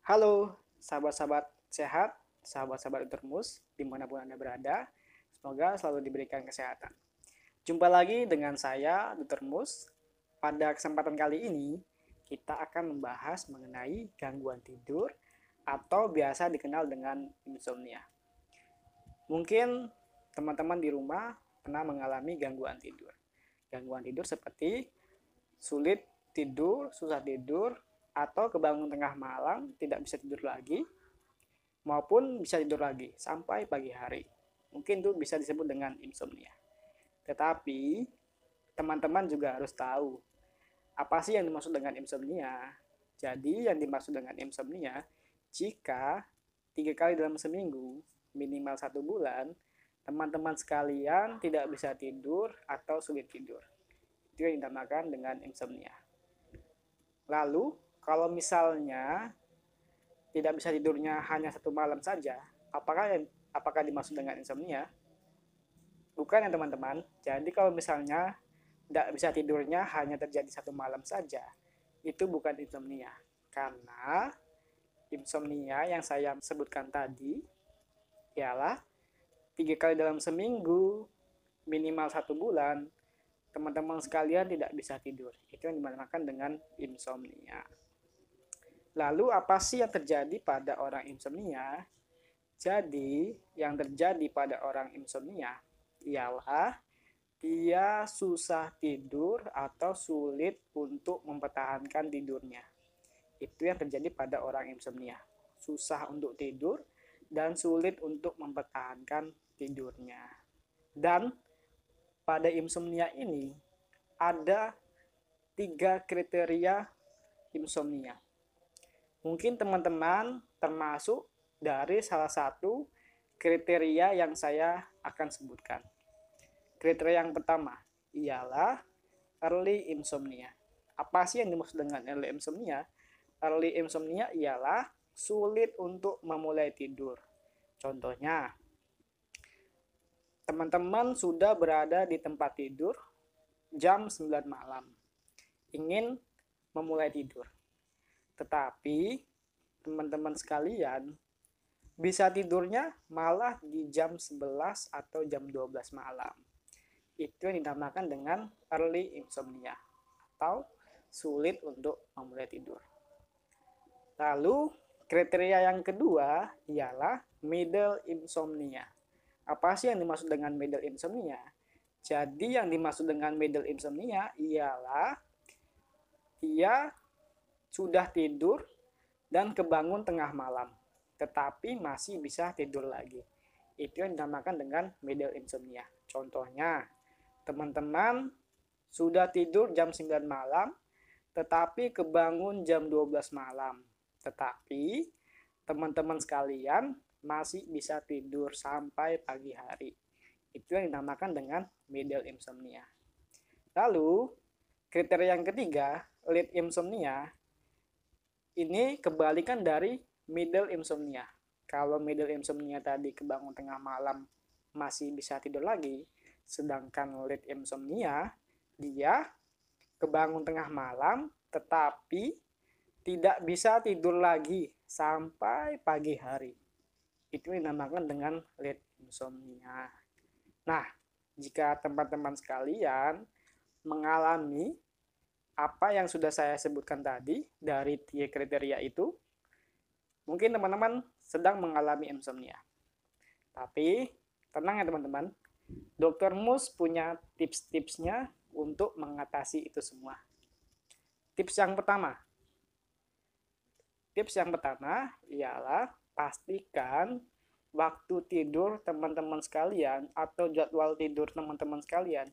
Halo, sahabat-sahabat sehat, sahabat-sahabat termus, dimanapun Anda berada, semoga selalu diberikan kesehatan. Jumpa lagi dengan saya, Dr. Mus. Pada kesempatan kali ini, kita akan membahas mengenai gangguan tidur atau biasa dikenal dengan insomnia. Mungkin teman-teman di rumah pernah mengalami gangguan tidur. Gangguan tidur seperti sulit tidur, susah tidur, atau kebangun tengah malam tidak bisa tidur lagi, maupun bisa tidur lagi sampai pagi hari. Mungkin itu bisa disebut dengan insomnia. Tetapi teman-teman juga harus tahu apa sih yang dimaksud dengan insomnia. Jadi yang dimaksud dengan insomnia, jika 3 kali dalam seminggu, minimal 1 bulan, teman-teman sekalian tidak bisa tidur atau sulit tidur. Itu yang dinamakan dengan insomnia. Lalu, kalau misalnya tidak bisa tidurnya hanya 1 malam saja, apakah dimaksud dengan insomnia? Bukan ya teman-teman. Jadi kalau misalnya tidak bisa tidurnya hanya terjadi 1 malam saja, itu bukan insomnia. Karena insomnia yang saya sebutkan tadi ialah 3 kali dalam seminggu, minimal 1 bulan, teman-teman sekalian tidak bisa tidur. Itu yang dinamakan dengan insomnia. Lalu apa sih yang terjadi pada orang insomnia? Jadi yang terjadi pada orang insomnia ialah dia susah tidur atau sulit untuk mempertahankan tidurnya. Itu yang terjadi pada orang insomnia. Susah untuk tidur dan sulit untuk mempertahankan tidurnya. Dan pada insomnia ini ada 3 kriteria insomnia. Mungkin teman-teman termasuk dari salah satu kriteria yang saya akan sebutkan. Kriteria yang pertama ialah early insomnia. Apa sih yang dimaksud dengan early insomnia? Early insomnia ialah sulit untuk memulai tidur. Contohnya, teman-teman sudah berada di tempat tidur jam 9 malam. Ingin memulai tidur. Tetapi teman-teman sekalian bisa tidurnya malah di jam 11 atau jam 12 malam. Itu yang dinamakan dengan early insomnia atau sulit untuk memulai tidur. Lalu kriteria yang kedua ialah middle insomnia. Apa sih yang dimaksud dengan middle insomnia? Jadi yang dimaksud dengan middle insomnia ialah dia sudah tidur dan kebangun tengah malam, tetapi masih bisa tidur lagi. Itu yang dinamakan dengan middle insomnia. Contohnya, teman-teman sudah tidur jam 9 malam, tetapi kebangun jam 12 malam. Tetapi teman-teman sekalian masih bisa tidur sampai pagi hari. Itu yang dinamakan dengan middle insomnia. Lalu, kriteria yang ketiga, late insomnia, ini kebalikan dari middle insomnia. Kalau middle insomnia tadi kebangun tengah malam masih bisa tidur lagi, sedangkan late insomnia dia kebangun tengah malam tetapi tidak bisa tidur lagi sampai pagi hari. Itu dinamakan dengan late insomnia. Nah, jika teman-teman sekalian mengalami apa yang sudah saya sebutkan tadi dari 3 kriteria itu, mungkin teman-teman sedang mengalami insomnia. Tapi tenang ya teman-teman, Dr. Mus punya tips-tipsnya untuk mengatasi itu semua. Tips yang pertama ialah pastikan waktu tidur teman-teman sekalian atau jadwal tidur teman-teman sekalian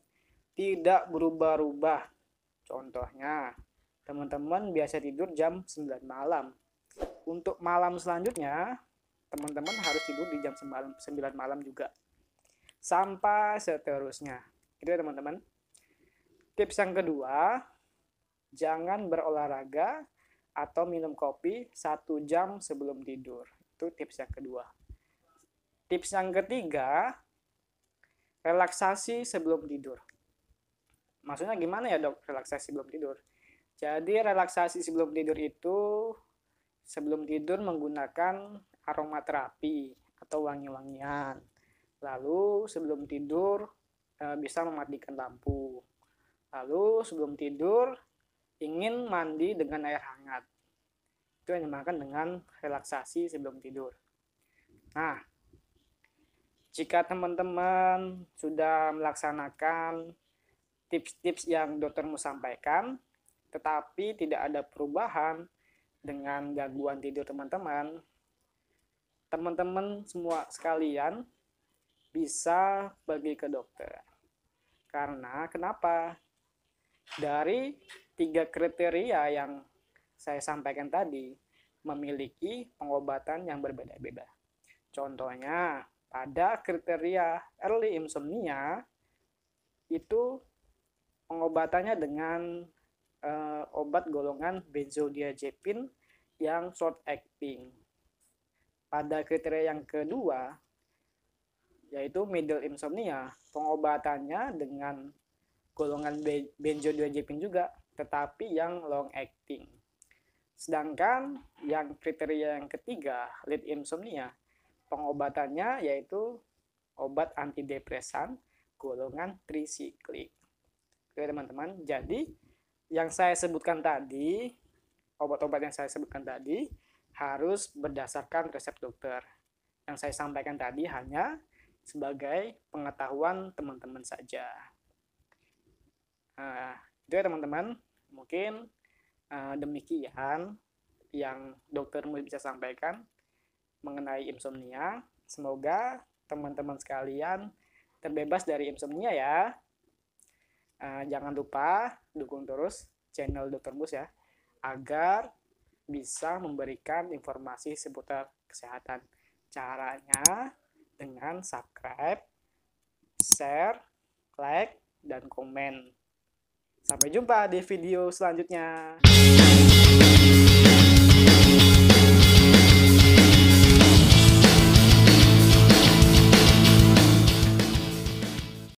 tidak berubah-ubah. Contohnya, teman-teman biasa tidur jam 9 malam. Untuk malam selanjutnya, teman-teman harus tidur di jam 9 malam juga. Sampai seterusnya. Itu ya teman-teman. Tips yang kedua, jangan berolahraga atau minum kopi 1 jam sebelum tidur. Itu tips yang kedua. Tips yang ketiga, relaksasi sebelum tidur. Maksudnya gimana ya dok, relaksasi sebelum tidur? Jadi relaksasi sebelum tidur itu, sebelum tidur menggunakan aromaterapi atau wangi-wangian. Lalu sebelum tidur bisa mematikan lampu. Lalu sebelum tidur ingin mandi dengan air hangat. Itu yang dinamakan dengan relaksasi sebelum tidur. Nah, jika teman-teman sudah melaksanakan tips-tips yang doktermu sampaikan, tetapi tidak ada perubahan dengan gangguan tidur teman-teman, teman-teman semua sekalian bisa pergi ke dokter. Karena kenapa? Dari 3 kriteria yang saya sampaikan tadi, memiliki pengobatan yang berbeda-beda. Contohnya, pada kriteria early insomnia, itu pengobatannya dengan obat golongan benzodiazepin yang short acting. Pada kriteria yang kedua, yaitu middle insomnia, pengobatannya dengan golongan benzodiazepin juga, tetapi yang long acting. Sedangkan yang kriteria yang ketiga, late insomnia, pengobatannya yaitu obat antidepresan golongan trisiklik. Oke teman-teman, jadi yang saya sebutkan tadi, obat-obat yang saya sebutkan tadi harus berdasarkan resep dokter. Yang saya sampaikan tadi hanya sebagai pengetahuan teman-teman saja. Itu ya teman-teman, mungkin demikian yang dokter bisa sampaikan mengenai insomnia. Semoga teman-teman sekalian terbebas dari insomnia ya. Jangan lupa dukung terus channel Dr. Mus ya, agar bisa memberikan informasi seputar kesehatan. Caranya dengan subscribe, share, like, dan komen. Sampai jumpa di video selanjutnya.